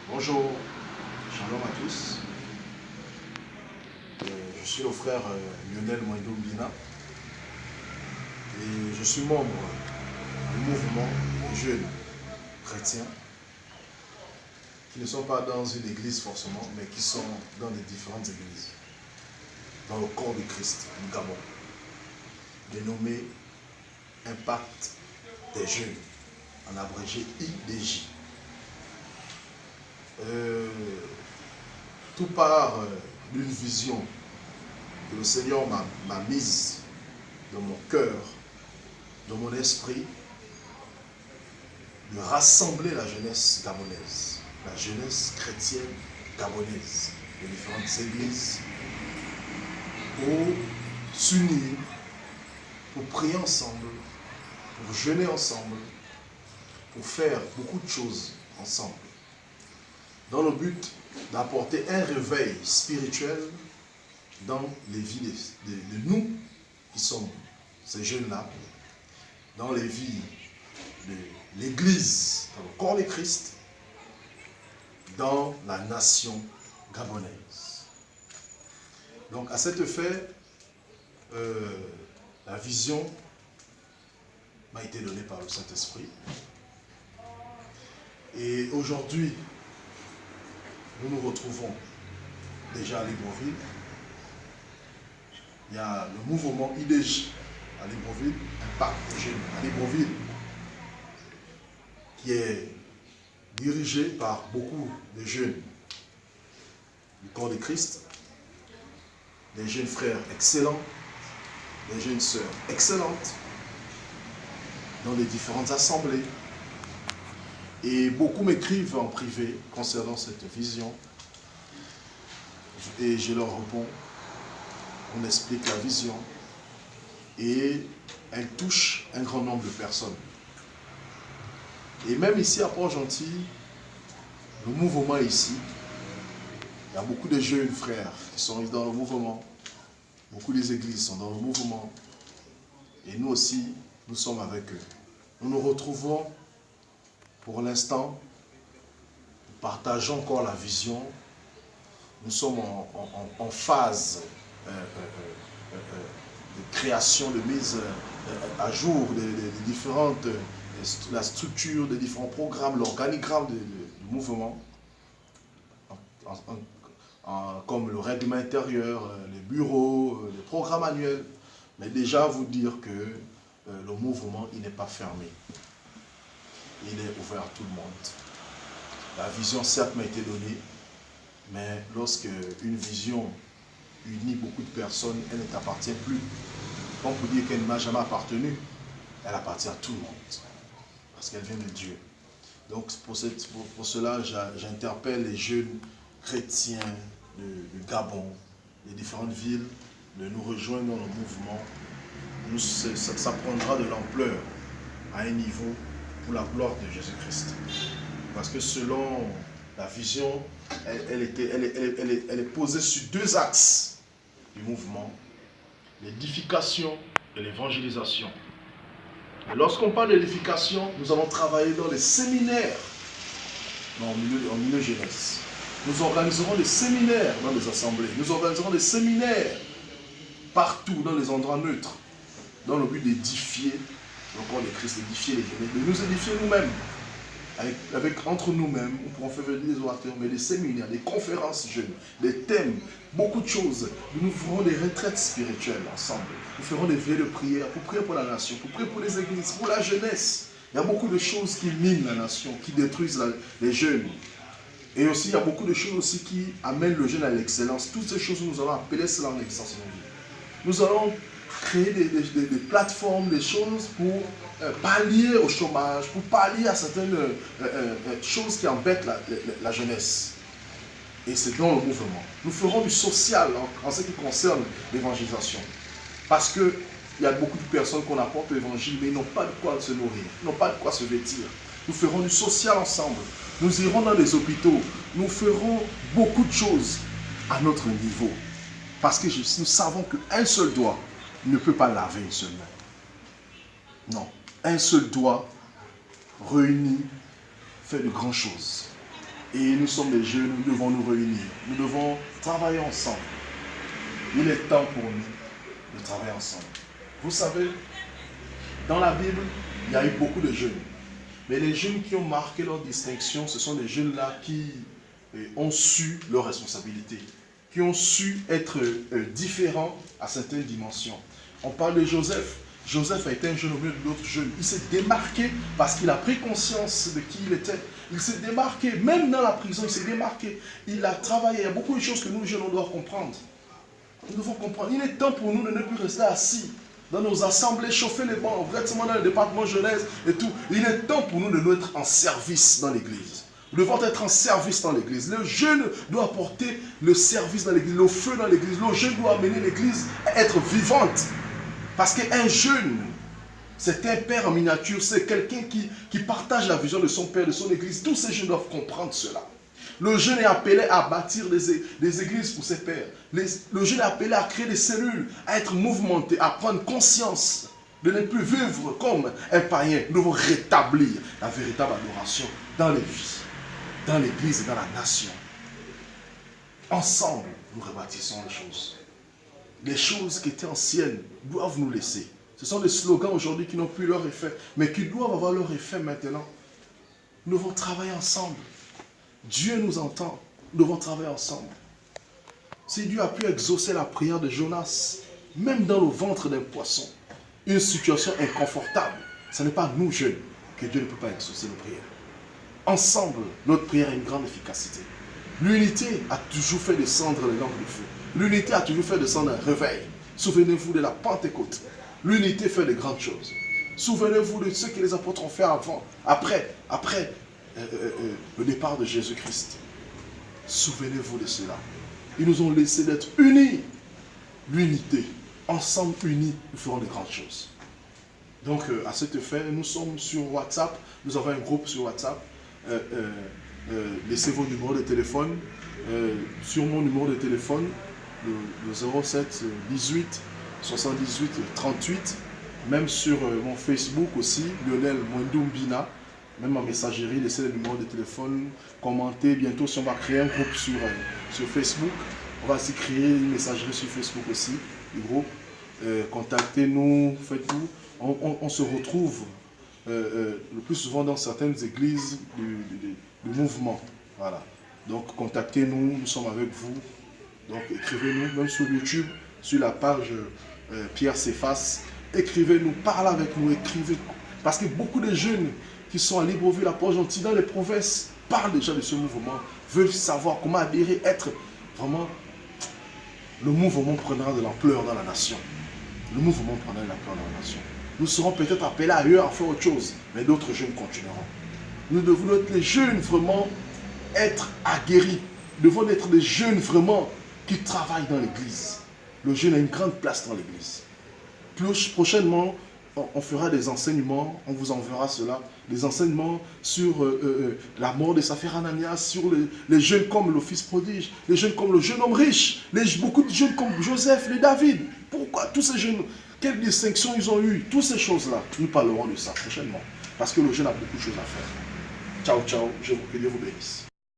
Bonjour, shalom à tous. Je suis le frère Lionel Mwendo-Mbina et je suis membre du mouvement des jeunes chrétiens qui ne sont pas dans une église forcément, mais qui sont dans les différentes églises, dans le corps de Christ du Gabon, dénommé Impact des jeunes, en abrégé IDJ. Tout part d'une vision que le Seigneur m'a mise dans mon cœur, dans mon esprit, de rassembler la jeunesse gabonaise, la jeunesse chrétienne gabonaise, les différentes églises, pour s'unir, pour prier ensemble, pour jeûner ensemble, pour faire beaucoup de choses ensemble, dans le but d'apporter un réveil spirituel dans les vies de nous qui sommes ces jeunes-là, dans les vies de l'Église, dans le corps de Christ, dans la nation gabonaise. Donc à cet effet, la vision m'a été donnée par le Saint-Esprit. Et aujourd'hui, nous nous retrouvons déjà à Libreville. Il y a le mouvement IDJ à Libreville, Impact des jeunes à Libreville, qui est dirigé par beaucoup de jeunes du corps de Christ, des jeunes frères excellents, des jeunes sœurs excellentes, dans les différentes assemblées. Et beaucoup m'écrivent en privé concernant cette vision. Et je leur réponds, on explique la vision. Et elle touche un grand nombre de personnes. Et même ici à Port-Gentil, le mouvement ici, il y a beaucoup de jeunes frères qui sont dans le mouvement. Beaucoup des églises sont dans le mouvement. Et nous aussi, nous sommes avec eux. Nous nous retrouvons pour l'instant. Nous partageons encore la vision. Nous sommes en phase de création, de mise à jour des différentes, la structure des différents programmes, l'organigramme du mouvement, comme le règlement intérieur, les bureaux, les programmes annuels. Mais déjà vous dire que le mouvement, il n'est pas fermé. Il est ouvert à tout le monde. La vision, certes, m'a été donnée, mais lorsque une vision unit beaucoup de personnes, elle ne t'appartient plus. On peut dire qu'elle ne m'a jamais appartenu. Elle appartient à tout le monde, parce qu'elle vient de Dieu. Donc pour cela, j'interpelle les jeunes chrétiens du Gabon, des différentes villes, de nous rejoindre dans le mouvement. Ça prendra de l'ampleur à un niveau pour la gloire de Jésus-Christ. Parce que selon la vision, elle est posée sur deux axes du mouvement, l'édification et l'évangélisation. Et lorsqu'on parle de l'édification, nous allons travailler dans les séminaires, en milieu jeunesse. Nous organiserons des séminaires dans les assemblées. Nous organiserons des séminaires partout dans les endroits neutres, dans le but d'édifier le corps de Christ, d'édifier les jeunes, de nous édifier nous-mêmes. Entre nous-mêmes, nous pourrons faire venir des orateurs, mais des séminaires, des conférences jeunes, des thèmes, beaucoup de choses. Nous ferons des retraites spirituelles ensemble. Nous ferons des veillées de prière pour prier pour la nation, pour prier pour les églises, pour la jeunesse. Il y a beaucoup de choses qui minent la nation, qui détruisent les jeunes. Et aussi, il y a beaucoup de choses aussi qui amènent le jeune à l'excellence. Toutes ces choses, nous allons appeler cela en excellence de vie. Nous allons créer des plateformes, des choses pour pallier au chômage, pour pallier à certaines choses qui embêtent la jeunesse. Et c'est dans le mouvement. Nous ferons du social en ce qui concerne l'évangélisation. Parce qu'il y a beaucoup de personnes qu'on apporte l'évangile, mais ils n'ont pas de quoi se nourrir, ils n'ont pas de quoi se vêtir. Nous ferons du social ensemble. Nous irons dans les hôpitaux. Nous ferons beaucoup de choses à notre niveau. Parce que nous savons qu'un seul doigt ne peut pas laver une seule main. Non. Un seul doigt réuni fait de grandes choses. Et nous sommes des jeunes, nous devons nous réunir. Nous devons travailler ensemble. Il est temps pour nous de travailler ensemble. Vous savez, dans la Bible, il y a eu beaucoup de jeunes. Mais les jeunes qui ont marqué leur distinction, ce sont des jeunes-là qui ont su leurs responsabilités, qui ont su être différents à certaines dimensions. On parle de Joseph. Joseph a été un jeune au milieu d'autres jeunes. Il s'est démarqué parce qu'il a pris conscience de qui il était. Il s'est démarqué, même dans la prison, il s'est démarqué. Il a travaillé. Il y a beaucoup de choses que nous, jeunes, on doit comprendre. Nous devons comprendre. Il est temps pour nous de ne plus rester assis dans nos assemblées, chauffer les bancs, vraiment dans le département jeunesse et tout. Il est temps pour nous de nous être en service dans l'église. Nous devons être en service dans l'église. Le jeune doit apporter le service dans l'église, le feu dans l'église. Le jeune doit amener l'église à être vivante. Parce qu'un jeune, c'est un père en miniature, c'est quelqu'un qui partage la vision de son père, de son église. Tous ces jeunes doivent comprendre cela. Le jeune est appelé à bâtir des églises pour ses pères. Le jeune est appelé à créer des cellules, à être mouvementé, à prendre conscience de ne plus vivre comme un païen. Nous devons rétablir la véritable adoration dans les vies, dans l'église et dans la nation. Ensemble, nous rebâtissons les choses. Les choses qui étaient anciennes doivent nous laisser. Ce sont des slogans aujourd'hui qui n'ont plus leur effet, mais qui doivent avoir leur effet maintenant. Nous devons travailler ensemble. Dieu nous entend. Nous devons travailler ensemble. Si Dieu a pu exaucer la prière de Jonas, même dans le ventre d'un poisson, une situation inconfortable, ce n'est pas nous jeunes que Dieu ne peut pas exaucer nos prières. Ensemble, notre prière a une grande efficacité. L'unité a toujours fait descendre les langues de feu. L'unité a toujours fait descendre un réveil. Souvenez-vous de la Pentecôte. L'unité fait de grandes choses. Souvenez-vous de ce que les apôtres ont fait après le départ de Jésus-Christ. Souvenez-vous de cela. Ils nous ont laissé d'être unis. L'unité. Ensemble unis, nous ferons de grandes choses. Donc, à cet effet, nous sommes sur WhatsApp. Nous avons un groupe sur WhatsApp. Laissez vos numéros de téléphone. Sur mon numéro de téléphone, le 07 18 78 38. Même sur mon Facebook aussi, Lionel Mwendoumbina. Même en messagerie, laissez le numéro de téléphone, commentez. Bientôt, si on va créer un groupe sur Facebook, on va aussi créer une messagerie sur Facebook aussi, du groupe. Contactez-nous, faites tout. On se retrouve le plus souvent dans certaines églises du mouvement. Voilà. Donc, contactez-nous, nous sommes avec vous. Donc, écrivez-nous, même sur YouTube, sur la page Pierre Cephas. Écrivez-nous, parlez avec nous, écrivez. Parce que beaucoup de jeunes qui sont à Libreville, à Port-Gentil, dans les provinces, parlent déjà de ce mouvement, veulent savoir comment adhérer, être vraiment... Le mouvement prendra de l'ampleur dans la nation. Le mouvement prendra de l'ampleur dans la nation. Nous serons peut-être appelés ailleurs à faire autre chose, mais d'autres jeunes continueront. Nous devons être les jeunes vraiment être aguerris. Nous devons être des jeunes vraiment qui travaillent dans l'église. Le jeune a une grande place dans l'église. Plus prochainement, on fera des enseignements, on vous enverra cela, des enseignements sur la mort de Saphir Ananias, sur les jeunes comme le fils prodige, les jeunes comme le jeune homme riche, beaucoup de jeunes comme Joseph, les David. Pourquoi tous ces jeunes, quelle distinction ils ont eu? Toutes ces choses-là, nous parlerons de ça prochainement. Parce que le jeune a beaucoup de choses à faire. Ciao, ciao, que Dieu vous bénisse.